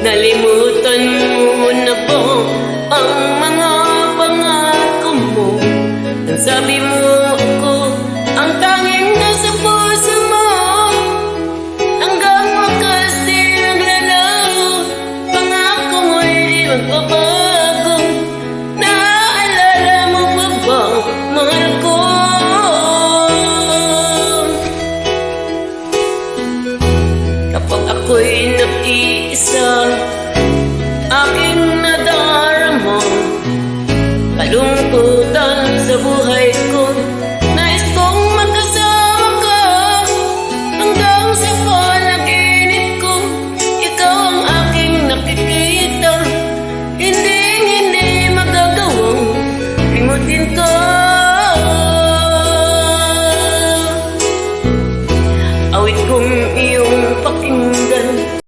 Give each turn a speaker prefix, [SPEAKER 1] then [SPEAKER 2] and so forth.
[SPEAKER 1] Nalimutan mo na ba ang mga pangako mo? Nang sabi mo ako ang tanging nasa puso mo, hanggang wakas di naglalaho, pangako mo'y di magbabago. Naaalala mo ba ba, mahal ko? Kapag ako'y nag-iisa, aking nadarama kalungkutan sa buhay ko.